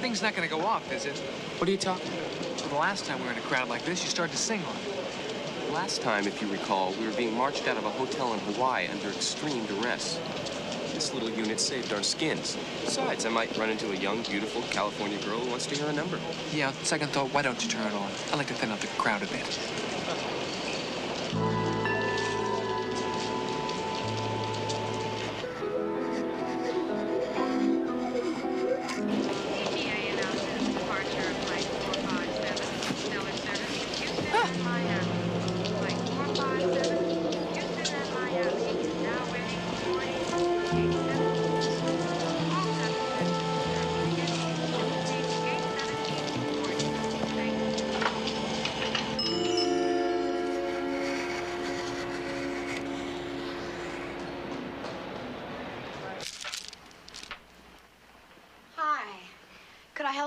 thing's not gonna go off, is it? What are you talking about? Well, the last time we were in a crowd like this, you started to sing on it. Last time, if you recall, we were being marched out of a hotel in Hawaii under extreme duress. This little unit saved our skins. Besides, I might run into a young, beautiful California girl who wants to hear a number. Yeah, second thought, why don't you turn it on? I like to thin out the crowd a bit.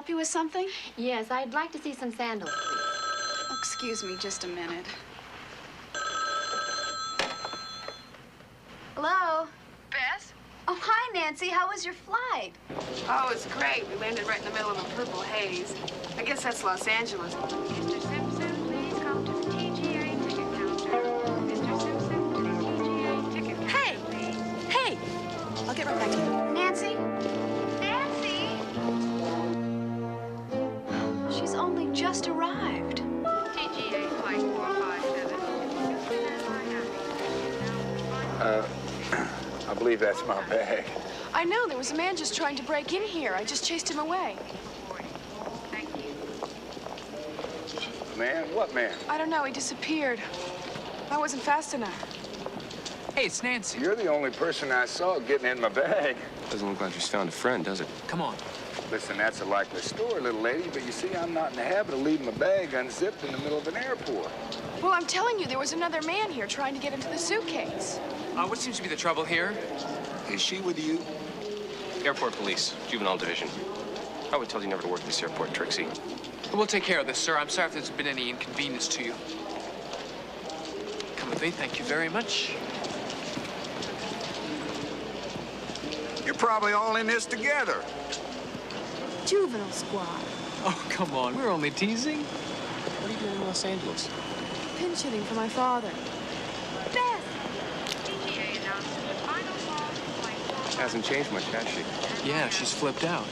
You with something? Yes, I'd like to see some sandals, please. Oh, excuse me just a minute. Hello? Bess? Oh, hi, Nancy. How was your flight? Oh, it's great. We landed right in the middle of a purple haze. I guess that's Los Angeles. Mr. Simpson, please come to the TGA ticket counter. Mr. Simpson, to the TGA ticket counter. Hey! Hey! I'll get right back to you. Nancy? She's only just arrived. TGA flight 457. I believe that's my bag. I know. There was a man just trying to break in here. I just chased him away. Thank you. Man? What man? I don't know. He disappeared. I wasn't fast enough. Hey, it's Nancy. You're the only person I saw getting in my bag. Doesn't look like she's found a friend, does it? Come on. Listen, that's a likely story, little lady, but you see, I'm not in the habit of leaving my bag unzipped in the middle of an airport. Well, I'm telling you, there was another man here trying to get into the suitcase. What seems to be the trouble here? Is she with you? Airport police, juvenile division. I would tell you never to work this airport, Trixie. We'll take care of this, sir. I'm sorry if there's been any inconvenience to you. Come with me. Thank you very much. You're probably all in this together. Juvenile squad. Oh, come on. We're only teasing. What are you doing in Los Angeles? Pinch hitting for my father. Beth! TGA announces the final call to flight 457. Hasn't changed much, has she? Yeah, she's flipped out.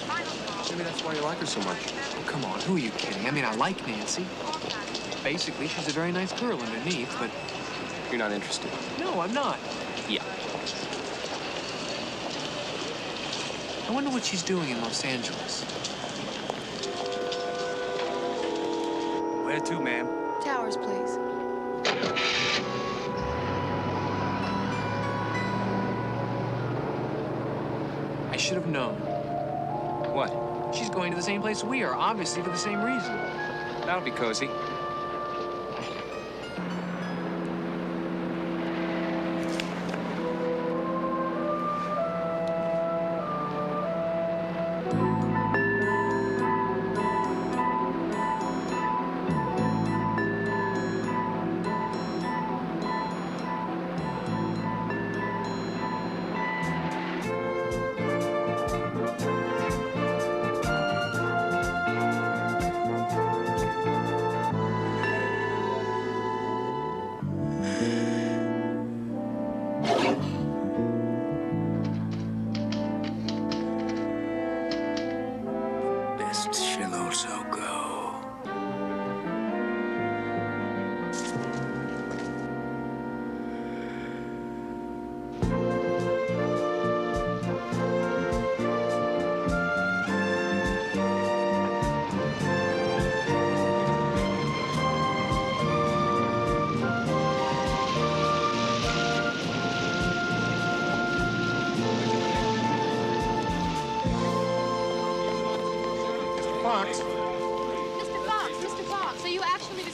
Maybe that's why you like her so much. Oh, come on. Who are you kidding? I mean, I like Nancy. Basically, she's a very nice girl underneath, but... You're not interested? No, I'm not. Yeah. I wonder what she's doing in Los Angeles. Where to, ma'am? Towers, please. I should have known. What? She's going to the same place we are, obviously for the same reason. That'll be cozy.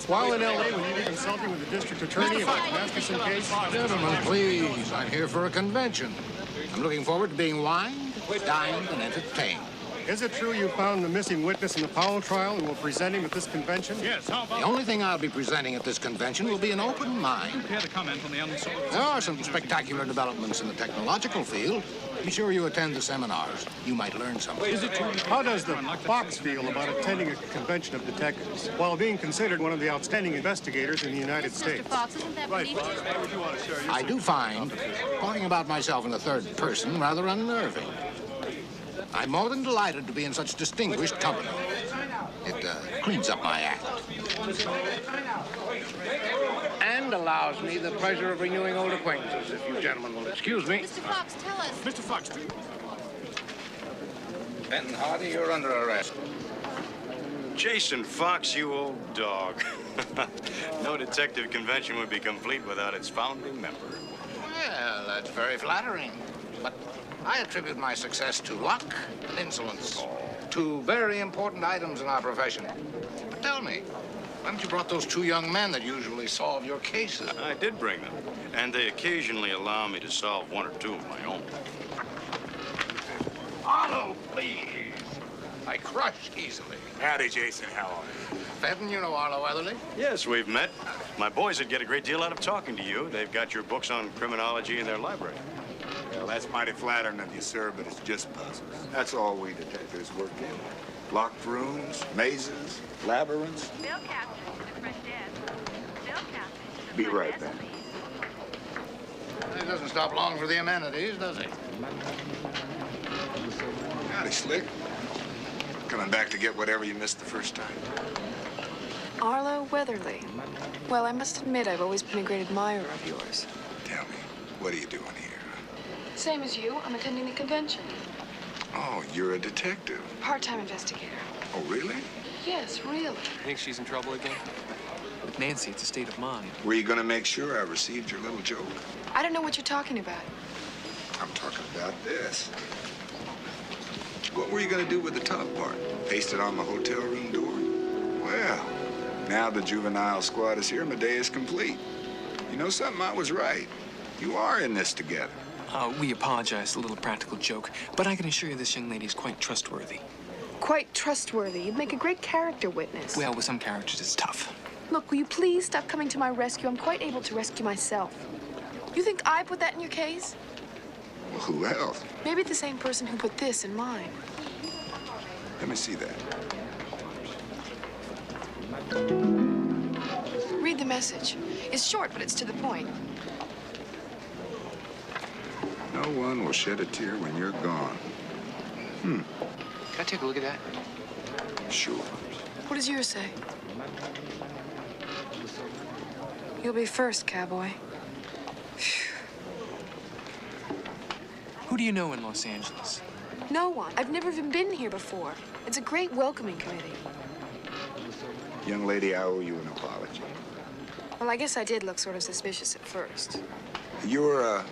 While in L.A., will you be consulting with the district attorney about the Masterson case? Gentlemen, please. I'm here for a convention. I'm looking forward to being wined, dined, and entertained. Is it true you found the missing witness in the Powell trial and will present him at this convention? Yes, how about The only thing I'll be presenting at this convention will be an open mind. Hear the comment on the unsolved? There are some spectacular developments in the technological field. Be sure you attend the seminars. You might learn something. Is it true? How does the Fox feel about attending a convention of detectives while being considered one of the outstanding investigators in the United Mr. States? Fox, isn't that beneath you? I do find talking about myself in the third person rather unnerving. I'm more than delighted to be in such distinguished company. It cleans up my act. And allows me the pleasure of renewing old acquaintances, if you gentlemen will excuse me. Mr. Fox, tell us. Mr. Fox, do you? Benton Hardy, you're under arrest. Jason Fox, you old dog. No detective convention would be complete without its founding member. Well, that's very flattering. But I attribute my success to luck and insolence. Two very important items in our profession. But tell me, why haven't you brought those two young men that usually solve your cases? I did bring them, and they occasionally allow me to solve one or two of my own. Otto, please. I crush easily. Howdy, Jason. How are you? Fenton, you know Arlo Weatherly? Yes, we've met. My boys would get a great deal out of talking to you. They've got your books on criminology in their library. Well, that's mighty flattering of you, sir, but it's just puzzles. That's all we detectives work in. Locked rooms, mazes, labyrinths. Bill captured to the front desk. Bill captured to the Be front right desk, back. please. He doesn't stop long for the amenities, does he? Howdy, Slick. Coming back to get whatever you missed the first time. Arlo Weatherly. Well, I must admit I've always been a great admirer of yours. Tell me, what are you doing here? Same as you, I'm attending the convention. Oh, you're a detective. Part-time investigator. Oh, really? Yes, really. Think she's in trouble again? With Nancy, it's a state of mind. Were you going to make sure I received your little joke? I don't know what you're talking about. I'm talking about this. What were you going to do with the top part? Paste it on the hotel room door? Well, now the juvenile squad is here, my day is complete. You know something? I was right. You are in this together. We apologize, a little practical joke, but I can assure you this young lady is quite trustworthy. Quite trustworthy. You'd make a great character witness. Well, with some characters, it's tough. Look, will you please stop coming to my rescue? I'm quite able to rescue myself. You think I put that in your case? Well, who else? Maybe the same person who put this in mine. Let me see that. Read the message. It's short, but it's to the point. No one will shed a tear when you're gone. Can I take a look at that? Sure. What does yours say? You'll be first, cowboy. Who do you know in Los Angeles? No one. I've never even been here before. It's a great welcoming committee. Young lady, I owe you an apology. Well, I guess I did look sort of suspicious at first. You're,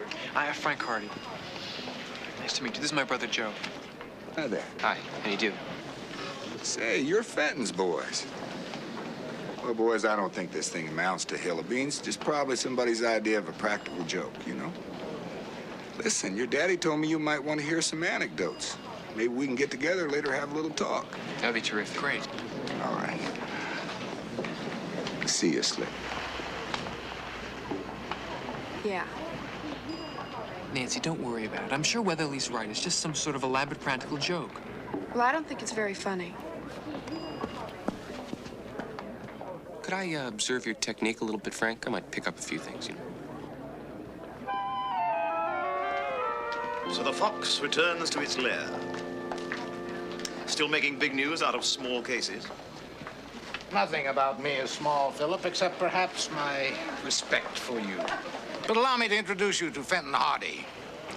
Frank Hardy. Nice to meet you. This is my brother, Joe. Hi there. Hi, how you do? Say, you're Fenton's boys. Well, boys, I don't think this thing amounts to hill of beans. Just probably somebody's idea of a practical joke, you know? Listen, your daddy told me you might want to hear some anecdotes. Maybe we can get together later, have a little talk. That'd be terrific. Great. All right. See you, Slick. Yeah. Nancy, don't worry about it. I'm sure Weatherly's right. It's just some sort of elaborate practical joke. Well, I don't think it's very funny. Could I observe your technique a little bit, Frank? I might pick up a few things, you know. So the fox returns to its lair. Still making big news out of small cases? Nothing about me is small, Philip, except perhaps my respect for you. But allow me to introduce you to Fenton Hardy.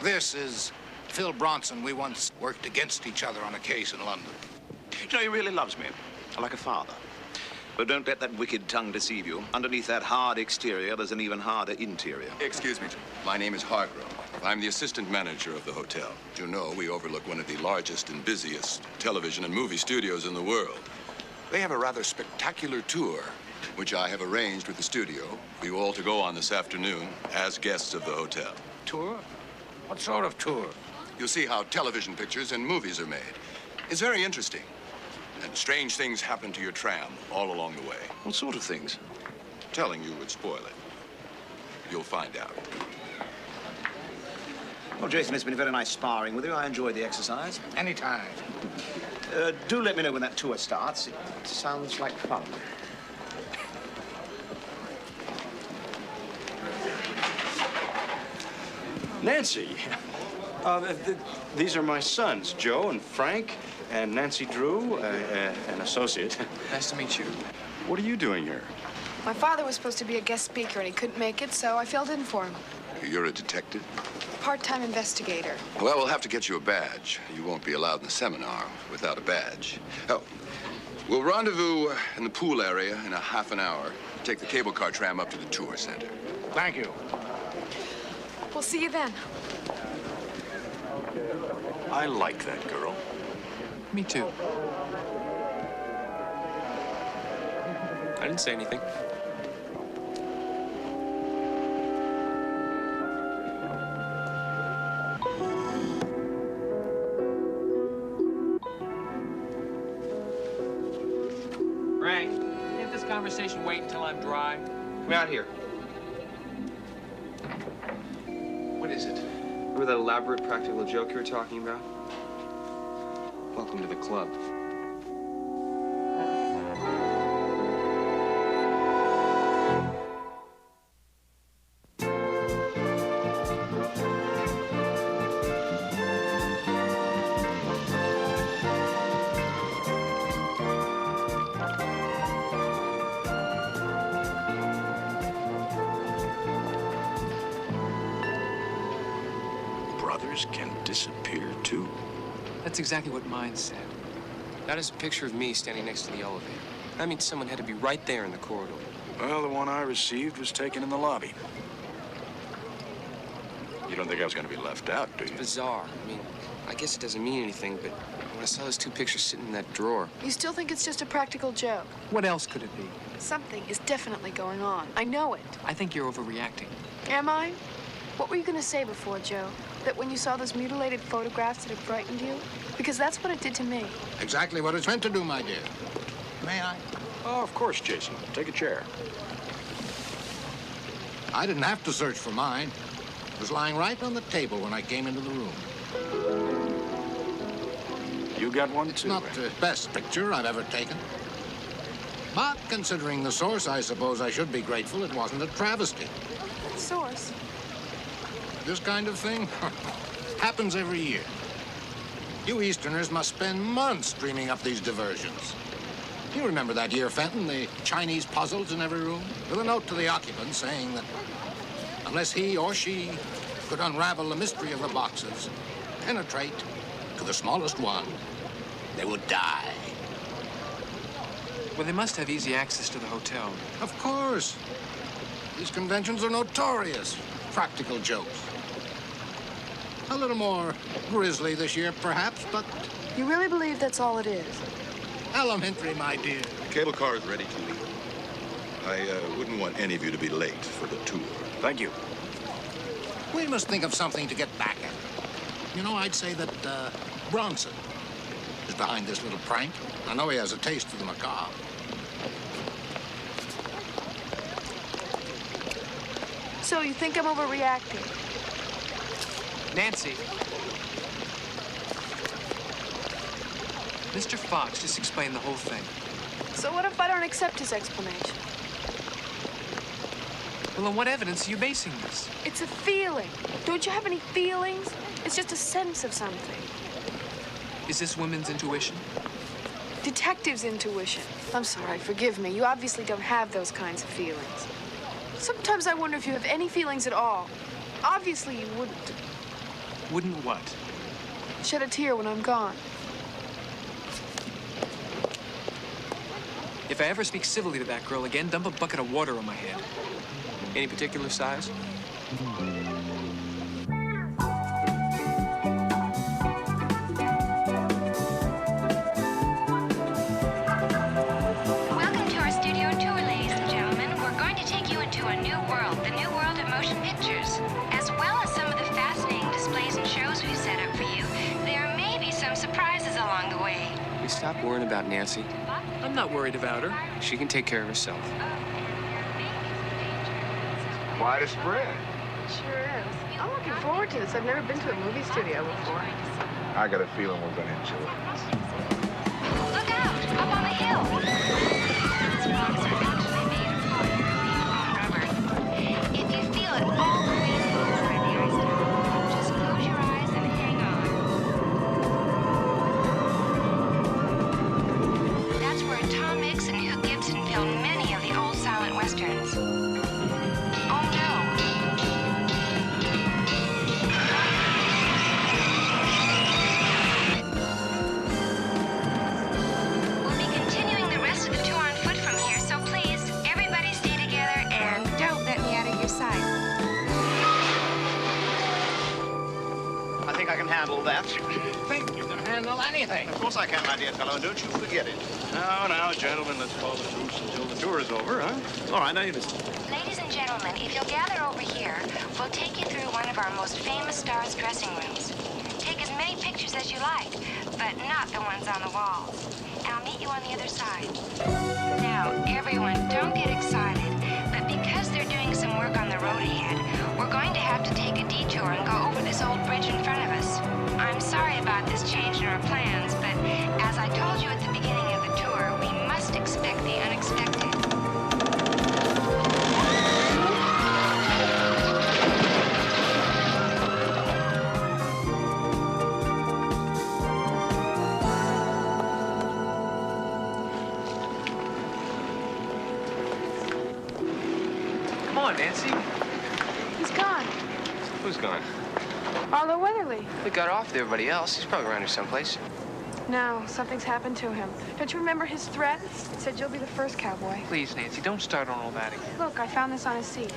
This is Phil Bronson. We once worked against each other on a case in London. You know, he really loves me, like a father. But don't let that wicked tongue deceive you. Underneath that hard exterior, there's an even harder interior. Excuse me. My name is Hargrove. I'm the assistant manager of the hotel. You know, we overlook one of the largest and busiest television and movie studios in the world. They have a rather spectacular tour, which I have arranged with the studio for you all to go on this afternoon as guests of the hotel. Tour? What sort of tour? You'll see how television pictures and movies are made. It's very interesting. And strange things happen to your tram all along the way. What sort of things? Telling you would spoil it. You'll find out. Well, Jason, it's been very nice sparring with you. I enjoyed the exercise. Anytime. Do let me know when that tour starts. It sounds like fun. Nancy, these are my sons, Joe and Frank, and Nancy Drew, an associate. Nice to meet you. What are you doing here? My father was supposed to be a guest speaker, and he couldn't make it, so I filled in for him. You're a detective? Part-time investigator. Well, we'll have to get you a badge. You won't be allowed in the seminar without a badge. Oh, we'll rendezvous in the pool area in a half an hour. Take the cable car tram up to the tour center. Thank you. We'll see you then. I like that girl. Me too. I didn't say anything. Frank, can't this conversation wait until I'm dry? Come out here. What is it? Remember that elaborate practical joke you were talking about? Welcome to the club. Brothers can disappear, too. That's exactly what mine said. That is a picture of me standing next to the elevator. That means someone had to be right there in the corridor. Well, the one I received was taken in the lobby. You don't think I was going to be left out, do you? It's bizarre. I mean, I guess it doesn't mean anything, but when I saw those two pictures sitting in that drawer... You still think it's just a practical joke? What else could it be? Something is definitely going on. I know it. I think you're overreacting. Am I? What were you going to say before, Joe? That when you saw those mutilated photographs, that it frightened you? Because that's what it did to me. Exactly what it's meant to do, my dear. May I? Oh, of course, Jason. Take a chair. I didn't have to search for mine. It was lying right on the table when I came into the room. You got one, It's too. not the best picture I've ever taken. But considering the source, I suppose I should be grateful it wasn't a travesty. Source? This kind of thing happens every year. You Easterners must spend months dreaming up these diversions. You remember that year, Fenton, the Chinese puzzles in every room? With a note to the occupant saying that unless he or she could unravel the mystery of the boxes, penetrate to the smallest one, they would die. Well, they must have easy access to the hotel. Of course. These conventions are notorious. Practical jokes. A little more grisly this year, perhaps, but You really believe that's all it is? elementary, my dear. The cable car is ready to leave. I wouldn't want any of you to be late for the tour. Thank you. We must think of something to get back at. You know, I'd say that Bronson is behind this little prank. I know he has a taste for the macabre. So you think I'm overreacting? Nancy. Mr. Fox just explained the whole thing. So what if I don't accept his explanation? Well, on what evidence are you basing this? It's a feeling. Don't you have any feelings? It's just a sense of something. Is this women's intuition? Detective's intuition. I'm sorry, forgive me. You obviously don't have those kinds of feelings. Sometimes I wonder if you have any feelings at all. Obviously you wouldn't. Wouldn't what? Shed a tear when I'm gone. If I ever speak civilly to that girl again, dump a bucket of water on my head. Any particular size? Welcome to our studio tour, ladies and gentlemen. We're going to take you into a new world, the new world of motion pictures. As well as some of the fascinating displays and shows we've set up for you, there may be some surprises along the way. stop worrying about Nancy? I'm not worried about her. She can take care of herself. Quite a spread. Sure is. I'm looking forward to this. I've never been to a movie studio before. I got a feeling we're going to enjoy it. Look out! Up on the hill! These rocks are actually made of polyurethane rubber. If you feel it all crazy inside the ice cap, just close your eyes and hang on. That's where Tom Mix and Hugh Gibson filmed many of the old silent westerns. Oh no! We'll be continuing the rest of the tour on foot from here, so please, everybody stay together and don't let me out of your sight. I think I can handle that. Think you can handle anything. Of course I can, my dear fellow. Don't you forget it. Now, gentlemen, let's call the truce until the tour is over, huh? All right, now you listen. Ladies and gentlemen, if you'll gather over here, we'll take you through one of our most famous stars' dressing rooms. Take as many pictures as you like, but not the ones on the walls. And I'll meet you on the other side. Now, everyone, don't get excited, but because they're doing some work on the road ahead, we're going to have to take a detour and go over this old bridge in front of us. I'm sorry about this change in our plans, but as I told you at the beginning of the tour, we must expect the unexpected. Come on, Nancy. He's gone. Who's gone? Arlo Weatherly. We got off with everybody else. He's probably around here someplace. No, something's happened to him. Don't you remember his threat? It said you'll be the first cowboy. Please, Nancy, don't start on all that again. Look, I found this on his seat.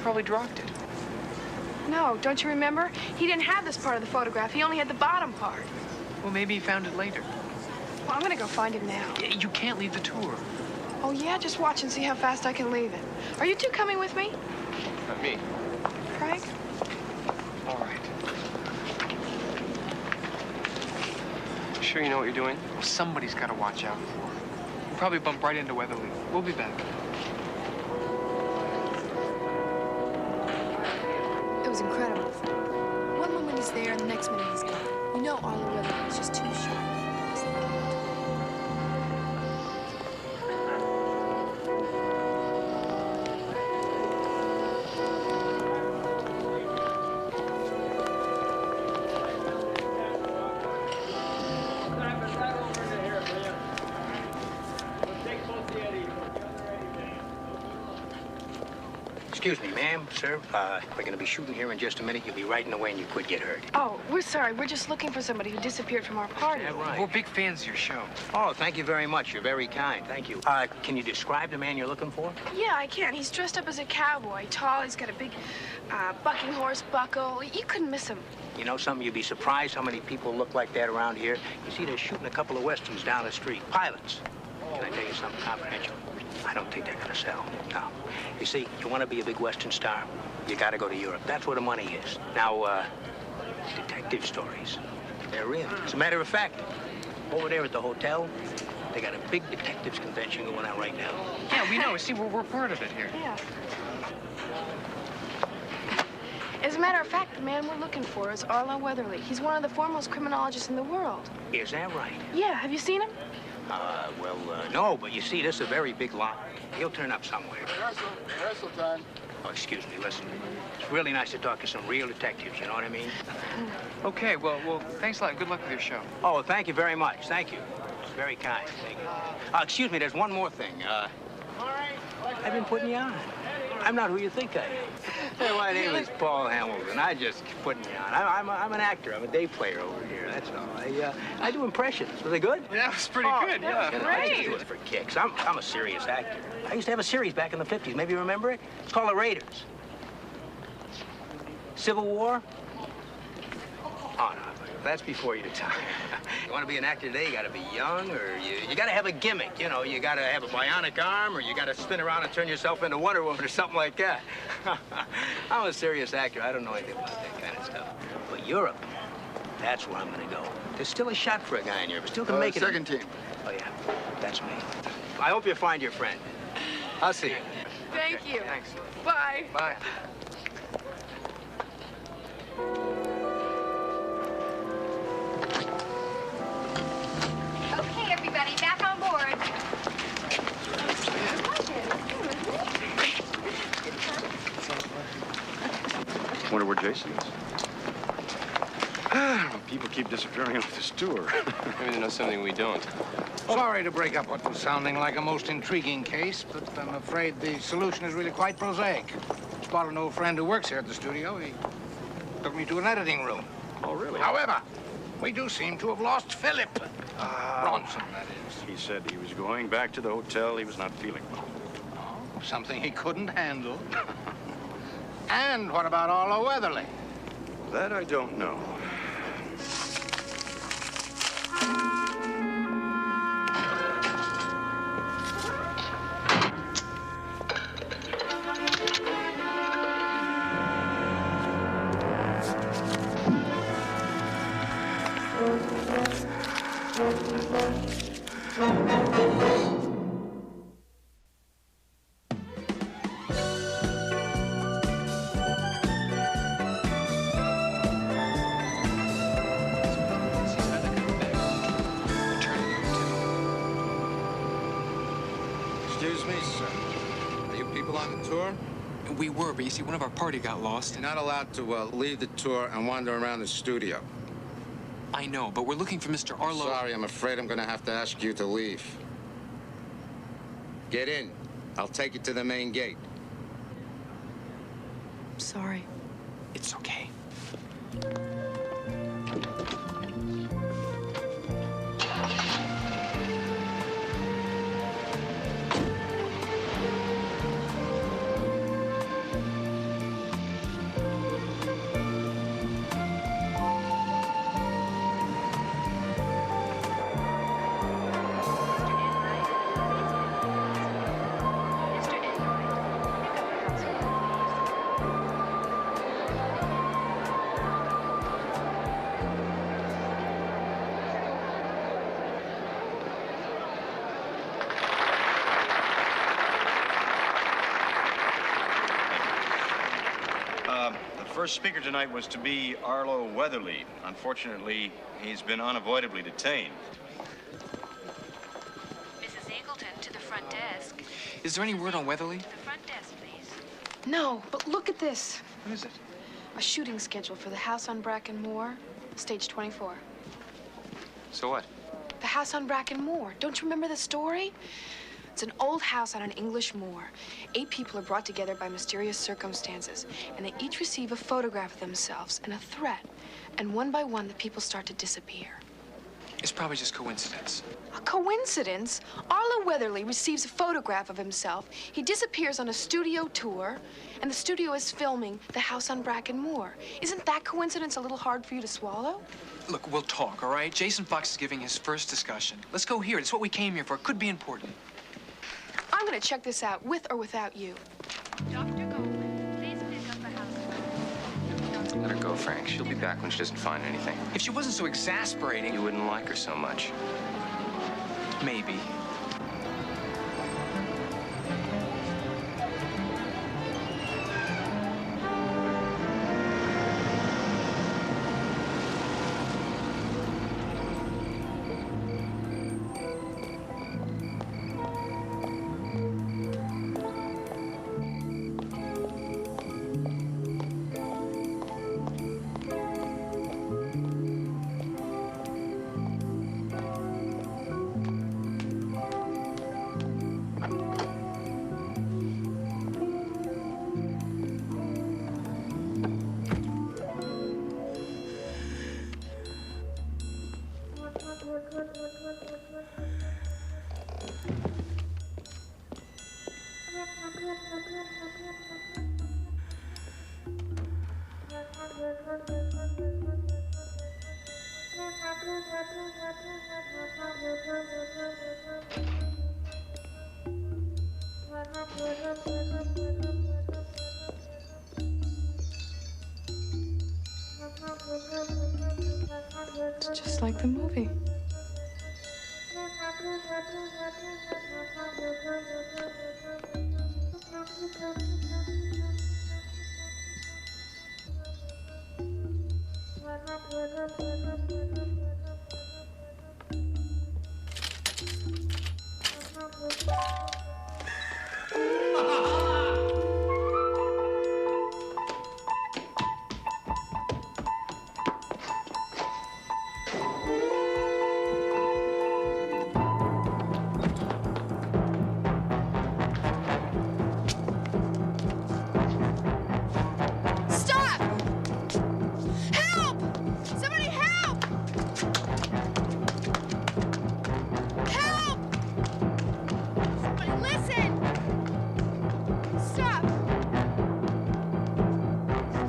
Probably dropped it. No, don't you remember? He didn't have this part of the photograph. He only had the bottom part. Well, maybe he found it later. Well, I'm gonna go find him now. You can't leave the tour. Oh, yeah? Just watch and see how fast I can leave it. Are you two coming with me? Not me. Frank? All right. Sure you know what you're doing? Well, somebody's got to watch out for her. We'll probably bump right into Weatherly. We'll be back. It was incredible. One moment he's there and the next minute he's gone. You know Arlo Weatherly is just too short. Excuse me, ma'am, sir. We're going to be shooting here in just a minute. You'll be right in the way and you could get hurt. Oh, we're sorry. We're just looking for somebody who disappeared from our party. Yeah, right. We're big fans of your show. Oh, thank you very much. You're very kind. Thank you. Can you describe the man you're looking for? Yeah, I can. He's dressed up as a cowboy. Tall. He's got a big bucking horse buckle. You couldn't miss him. You know something? You'd be surprised how many people look like that around here. You see, they're shooting a couple of westerns down the street. Pilots. Can I tell you something confidential? I don't think they're going to sell. No. You see, you want to be a big Western star, you got to go to Europe. That's where the money is. Now, detective stories, they're real. As a matter of fact, over there at the hotel, they got a big detectives convention going on right now. Yeah, we know. See, we're part of it here. Yeah. As a matter of fact, the man we're looking for is Arlo Weatherly. He's one of the foremost criminologists in the world. Is that right? Yeah, have you seen him? No, but you see, this is a very big lot. He'll turn up somewhere. Rehearsal time. Oh, excuse me, listen. It's really nice to talk to some real detectives, you know what I mean? Okay, well, thanks a lot. Good luck with your show. Oh, thank you very much. Thank you. It's very kind. Thank you. Excuse me, there's one more thing. I've been putting you on. I'm not who you think I am. Hey, my name is Paul Hamilton. I just putting you on. I'm an actor. I'm a day player over here. That's all. I do impressions. Were they good? Yeah, it was pretty good. Yeah, you know, I just do it for kicks. I'm a serious actor. I used to have a series back in the 50s. Maybe you remember it? It's called The Raiders. Civil War? Oh, no. That's before your time. You want to be an actor today, you got to be young, or you got to have a gimmick. You know, you got to have a bionic arm, or you got to spin around and turn yourself into Wonder Woman or something like that. I'm a serious actor. I don't know anything about that kind of stuff. But Europe. That's where I'm gonna go. There's still a shot for a guy in Europe. Still can make it. Second team. Oh, yeah. That's me. I hope you find your friend. I'll see you. Thank you. Thanks. Bye. Bye. Okay, everybody, back on board. Wonder where Jason is. People keep disappearing off this tour. Maybe they know something we don't. Sorry to break up what was sounding like a most intriguing case, but I'm afraid the solution is really quite prosaic. Spotted an old friend who works here at the studio. He took me to an editing room. Oh, really? However, we do seem to have lost Philip. Bronson, that is. He said he was going back to the hotel. He was not feeling well. Oh, something he couldn't handle. And what about Arlo Weatherly? That I don't know. Excuse me, sir. Are you people on the tour? We were, but you see, one of our party got lost. You're not allowed to leave the tour and wander around the studio. I know, but we're looking for Mr. Arlo. Sorry, I'm afraid I'm going to have to ask you to leave. Get in. I'll take you to the main gate. Sorry. It's okay. The first speaker tonight was to be Arlo Weatherly. Unfortunately, he's been unavoidably detained. Mrs. Eagleton to the front desk. Is there any word on Weatherly? To the front desk, please. No, but look at this. What is it? A shooting schedule for the house on Bracken Moor, stage 24. So what? The house on Bracken Moor. Don't you remember the story? It's an old house on an English moor. 8 people are brought together by mysterious circumstances, and they each receive a photograph of themselves and a threat. And one by one, the people start to disappear. It's probably just coincidence. A coincidence? Arlo Weatherly receives a photograph of himself. He disappears on a studio tour, and the studio is filming the house on Bracken Moor. Isn't that coincidence a little hard for you to swallow? Look, we'll talk, all right? Jason Fox is giving his first discussion. Let's go hear it. It's what we came here for. It could be important. I'm gonna check this out, with or without you. Dr. Goldman, please pick up the house. Let her go, Frank. She'll be back when she doesn't find anything. If she wasn't so exasperating... You wouldn't like her so much. Maybe. It's just like the movie. Stop! Help! Somebody help! Help! Somebody listen! Stop!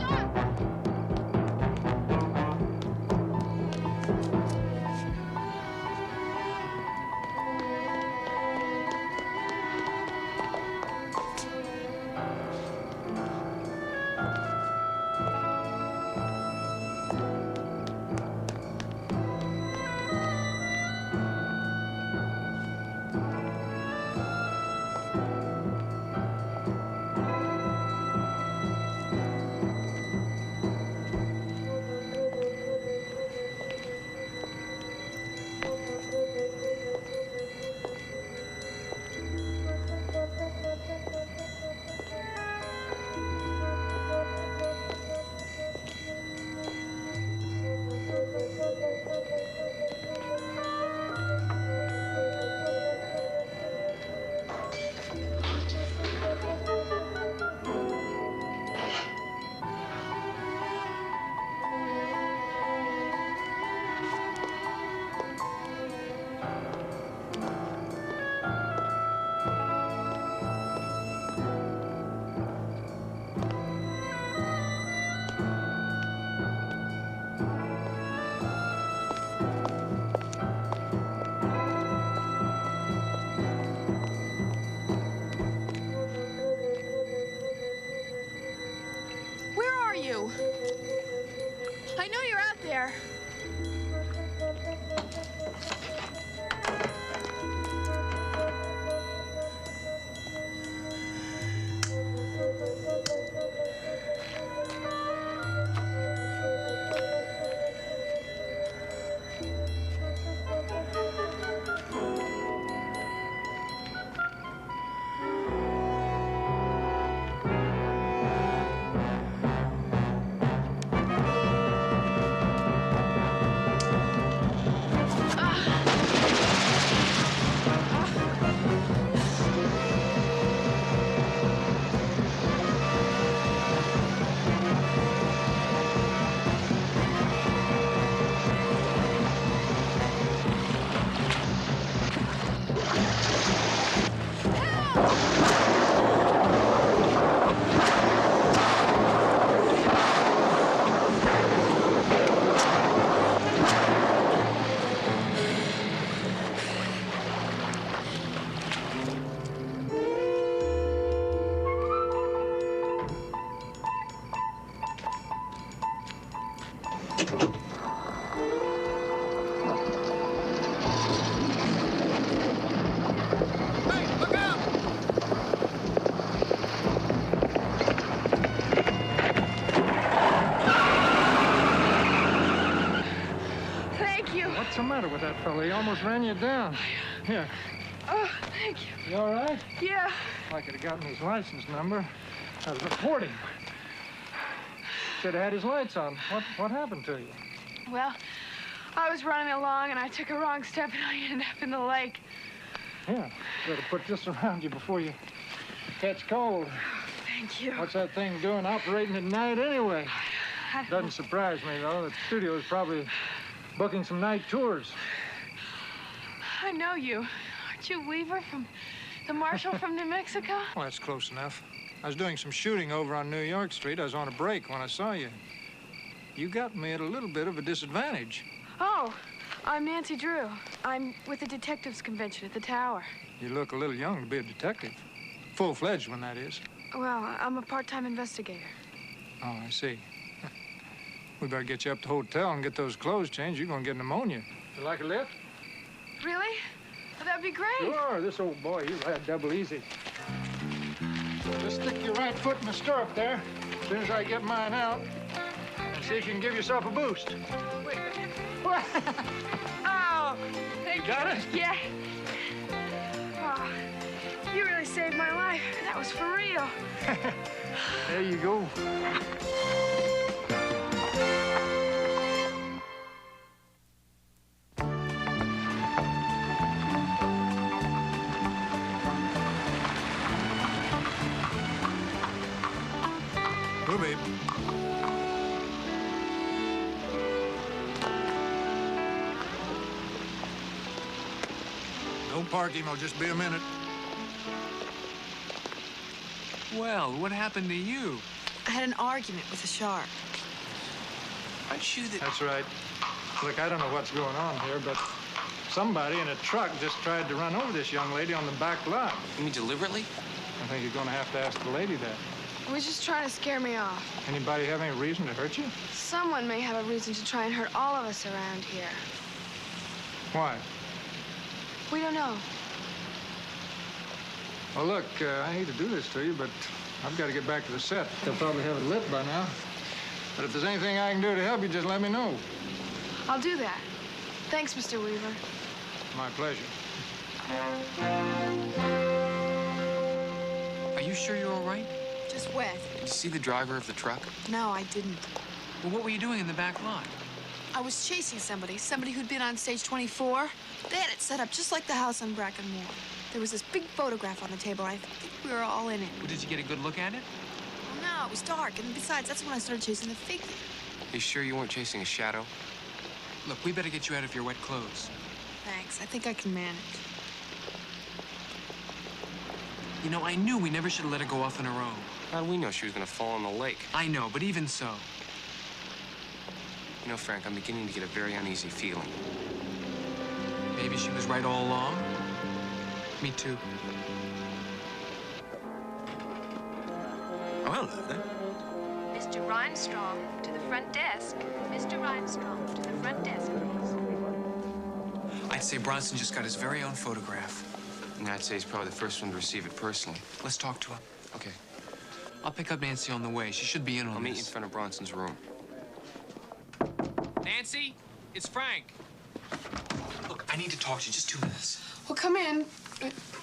Stop! Where are you? I know you're out there. What's the matter with that fellow? He almost ran you down. Here. Oh, thank you. You all right? Yeah. If I could have gotten his license number, I'd report him. Should have had his lights on. What happened to you? Well, I was running along and I took a wrong step and I ended up in the lake. Yeah. Better put this around you before you catch cold. Thank you. What's that thing doing operating at night anyway? Doesn't surprise me, though. The studio is probably booking some night tours. I know you. Aren't you Weaver from the Marshal from New Mexico? Well, that's close enough. I was doing some shooting over on New York Street. I was on a break when I saw you. You got me at a little bit of a disadvantage. Oh, I'm Nancy Drew. I'm with the detectives convention at the Tower. You look a little young to be a detective. Full-fledged one, that is. Well, I'm a part-time investigator. Oh, I see. We better get you up to the hotel and get those clothes changed. You're gonna get pneumonia. You like a lift? Really? Well, that'd be great. Sure, this old boy, he'll ride double easy. Just stick your right foot in the stirrup there. As soon as I get mine out, and see if you can give yourself a boost. Wait. What? Oh, thank you. Got it? Yeah. Oh, you really saved my life. That was for real. There you go. Go, babe. Don't park him. I'll just be a minute. Well, what happened to you? I had an argument with a shark. Aren't you the... That's right. Look, I don't know what's going on here, but somebody in a truck just tried to run over this young lady on the back lot. You mean deliberately? I think you're going to have to ask the lady that. He was just trying to scare me off. Anybody have any reason to hurt you? Someone may have a reason to try and hurt all of us around here. Why? We don't know. Well, look, I hate to do this to you, but I've got to get back to the set. They'll probably have it lit by now. But if there's anything I can do to help you, just let me know. I'll do that. Thanks, Mr. Weaver. My pleasure. Are you sure you're all right? Just wet. Did you see the driver of the truck? No, I didn't. Well, what were you doing in the back lot? I was chasing somebody who'd been on Se2Ep4. They had it set up just like the house on Brackenmore. There was this big photograph on the table. I think we were all in it. Well, did you get a good look at it? Well, no, it was dark. And besides, that's when I started chasing the figure. You sure you weren't chasing a shadow? Look, we better get you out of your wet clothes. Thanks. I think I can manage. You know, I knew we never should have let her go off on her own. How do we know she was going to fall in the lake? I know, but even so. You know, Frank, I'm beginning to get a very uneasy feeling. Maybe she was right all along. Me too. Oh, hello there. Mr. Rhinestrom, to the front desk. Mr. Rhinestrom, to the front desk, please. I'd say Bronson just got his very own photograph. And I'd say he's probably the first one to receive it personally. Let's talk to him. Okay. I'll pick up Nancy on the way. She should be in on I'll meet you in this. front of Bronson's room. Nancy, it's Frank. Look, I need to talk to you. Just 2 minutes. Well, come in.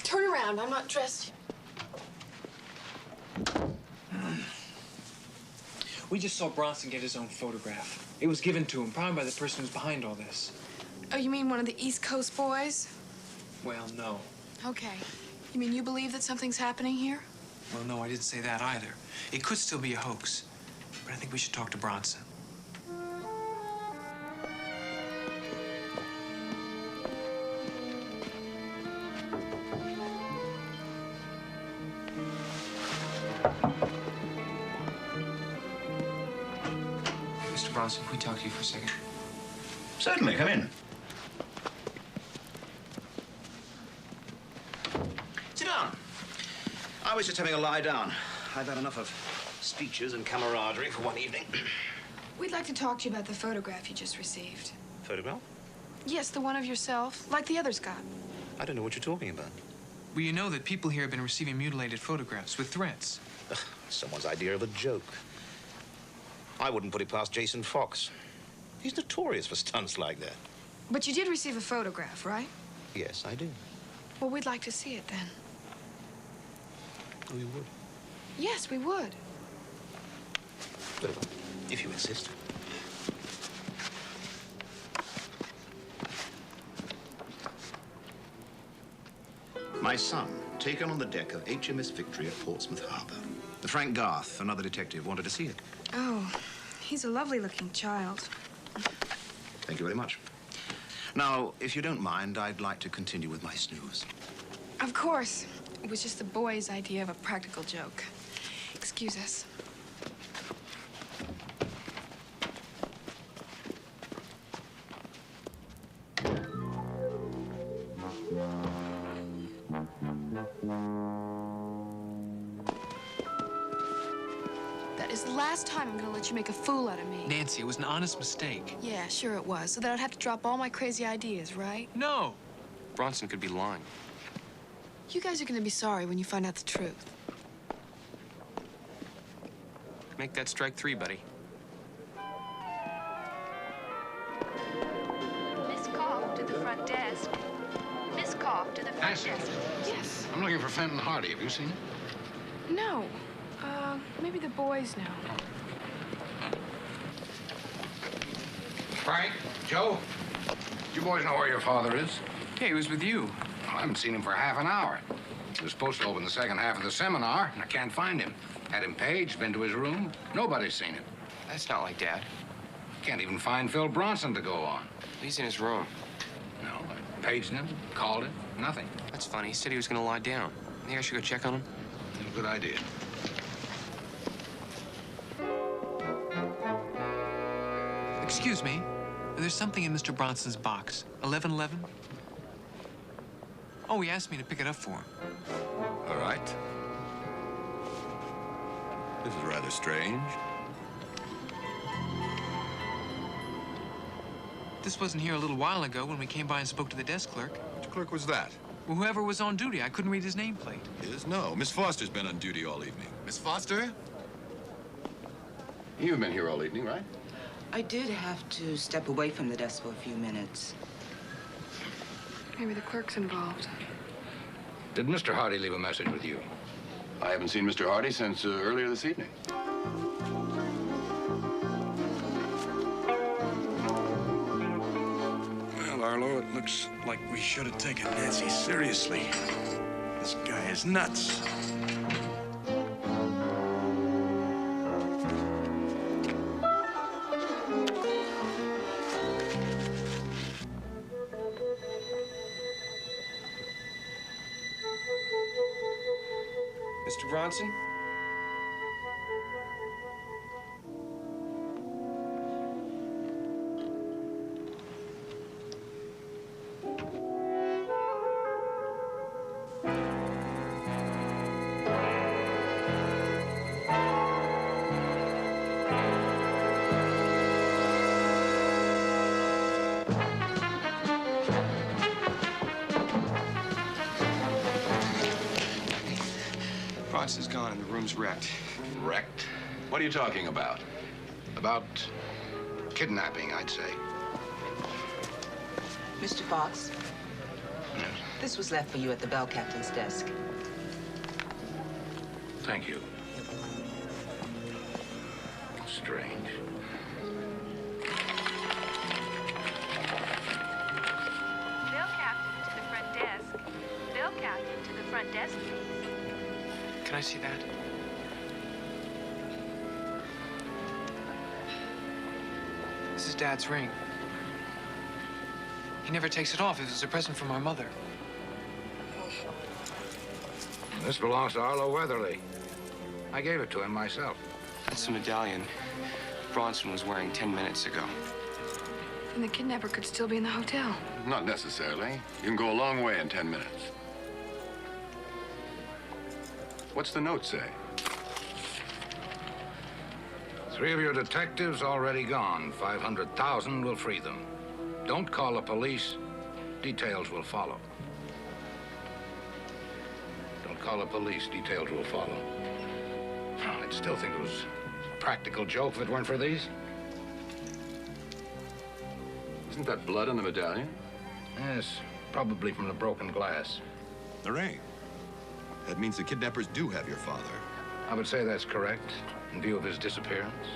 Turn around. I'm not dressed. We just saw Bronson get his own photograph. It was given to him, probably by the person who's behind all this. Oh, you mean one of the East Coast boys? Well, no. Okay. You mean you believe that something's happening here? Well, no, I didn't say that either. It could still be a hoax. But I think we should talk to Bronson. Mr. Bronson, can we talk to you for a second? Certainly, come in. Sit down. I was just having a lie down. I've had enough of speeches and camaraderie for one evening. We'd like to talk to you about the photograph you just received. Photograph? Yes, the one of yourself, like the others got. I don't know what you're talking about. Well, you know that people here have been receiving mutilated photographs with threats. Ugh, someone's idea of a joke. I wouldn't put it past Jason Fox. He's notorious for stunts like that. But you did receive a photograph, right? Yes, I do. Well, we'd like to see it then. Oh, you would? Yes, we would. Very well, if you insist. My son, taken on the deck of HMS Victory at Portsmouth Harbor. Frank Garth, another detective, wanted to see it. Oh, he's a lovely-looking child. Thank you very much. Now, if you don't mind, I'd like to continue with my snooze. Of course. It was just the boy's idea of a practical joke. Excuse us. That is the last time I'm gonna let you make a fool out of me. Nancy, it was an honest mistake. Yeah, sure it was. So that I'd have to drop all my crazy ideas, right? No. Bronson could be lying. You guys are gonna be sorry when you find out the truth. Make that strike 3, buddy. Miss Call to the front desk. Miss Call to the front Nancy. desk. Yes. I'm looking for Fenton Hardy. Have you seen him? No. Maybe the boys know. Frank, Joe, you boys know where your father is? Hey, he was with you. I haven't seen him for half an hour. He was supposed to open the second half of the seminar, and I can't find him. Had him paged, been to his room. Nobody's seen him. That's not like Dad. Can't even find Phil Bronson to go on. He's in his room. No, I paged him, called him, nothing. That's funny. He said he was going to lie down. Think I should go check on him? Good idea. Excuse me. There's something in Mr. Bronson's box. 1111? Oh, he asked me to pick it up for him. All right. This is rather strange. This wasn't here a little while ago when we came by and spoke to the desk clerk. Which clerk was that? Well, whoever was on duty. I couldn't read his nameplate. No. Miss Foster's been on duty all evening. Miss Foster? You've been here all evening, right? I did have to step away from the desk for a few minutes. Maybe the clerk's involved. Did Mr. Hardy leave a message with you? I haven't seen Mr. Hardy since earlier this evening. Well, Arlo, it looks like we should have taken Nancy seriously. This guy is nuts. Mr. Bronson? Bronson's gone and the room's wrecked. Wrecked? What are you talking about? About kidnapping, I'd say. Mr. Fox? Yes. This was left for you at the bell captain's desk. Thank you. Strange. Bill Captain to the front desk. Bill Captain to the front desk, please. Can I see that? This is Dad's ring. He never takes it off. It was a present from our mother. This belongs to Arlo Weatherly. I gave it to him myself. That's the medallion Bronson was wearing 10 minutes ago. And the kidnapper could still be in the hotel. Not necessarily. You can go a long way in 10 minutes. What's the note say? 3 of your detectives already gone. 500,000 will free them. Don't call the police. Details will follow. Don't call the police. Details will follow. I'd still think it was a practical joke if it weren't for these. Isn't that blood on the medallion? Yes, probably from the broken glass. The ring. That means the kidnappers do have your father. I would say that's correct, in view of his disappearance.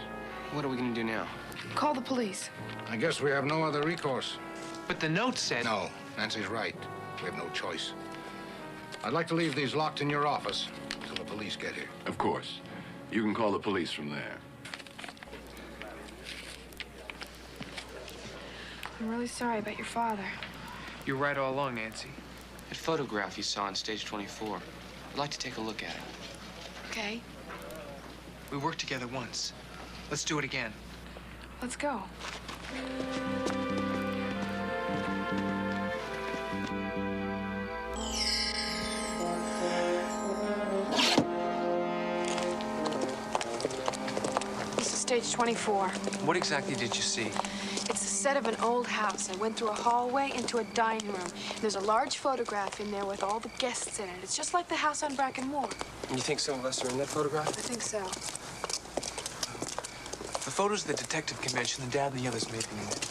What are we going to do now? Call the police. I guess we have no other recourse. But the note said... No, Nancy's right. We have no choice. I'd like to leave these locked in your office until the police get here. Of course. You can call the police from there. I'm really sorry about your father. You're right all along, Nancy. That photograph you saw on stage 24. I'd like to take a look at it. Okay, We worked together once. Let's do it again. let's go. Stage 24. What exactly did you see? It's the set of an old house. I went through a hallway into a dining room. There's a large photograph in there with all the guests in it. It's just like the house on Bracken Moor. You think some of us are in that photograph? I think so. The photos of the detective convention, the dad and the others may be in it.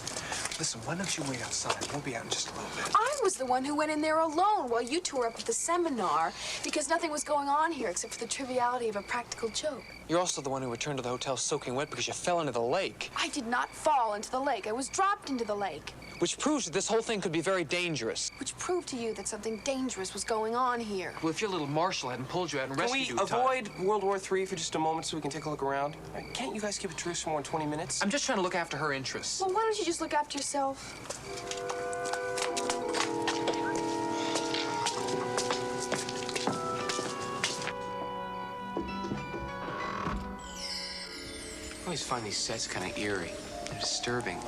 Listen, why don't you wait outside? We'll be out in just a little bit. I was the one who went in there alone while you two were up at the seminar because nothing was going on here except for the triviality of a practical joke. You're also the one who returned to the hotel soaking wet because you fell into the lake. I did not fall into the lake. I was dropped into the lake. Which proves that this whole thing could be very dangerous. Which proved to you that something dangerous was going on here. Well, if your little marshal hadn't pulled you out and Can rescued you we in time- avoid World War III for just a moment so we can take a look around? Can't you guys keep a truce for more than 20 minutes? I'm just trying to look after her interests. Well, why don't you just look after yourself? I always find these sets kind of eerie. They're disturbing.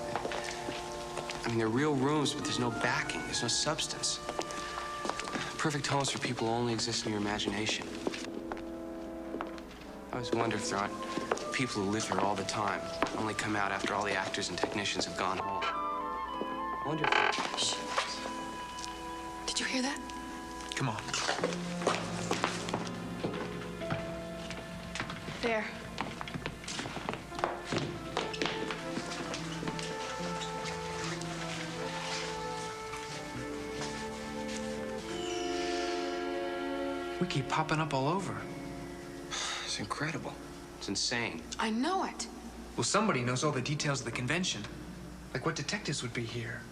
I mean, they're real rooms, but there's no backing. There's no substance. Perfect homes for people who only exist in your imagination. I always wonder if there aren't people who live here all the time, only come out after all the actors and technicians have gone home. I wonder if... Shh. Did you hear that? Come on. There. We keep popping up all over. It's incredible. It's insane. I know it. Well, somebody knows all the details of the convention. Like what detectives would be here.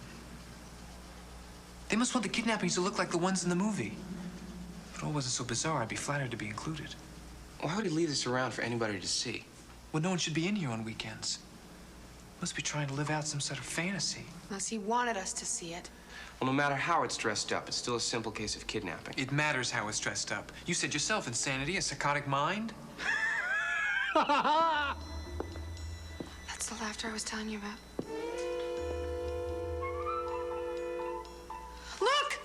They must want the kidnappings to look like the ones in the movie. If it all wasn't so bizarre, I'd be flattered to be included. Why would he leave this around for anybody to see? Well, no one should be in here on weekends. Must be trying to live out some sort of fantasy. Unless he wanted us to see it. Well, no matter how it's dressed up, it's still a simple case of kidnapping. It matters how it's dressed up. You said yourself, insanity, a psychotic mind? That's the laughter I was telling you about. Look!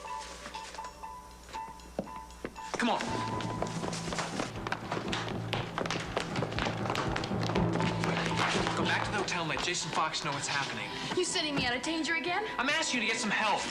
Come on. Go back to the hotel and let Jason Fox know what's happening. You sending me out of danger again? I'm asking you to get some help.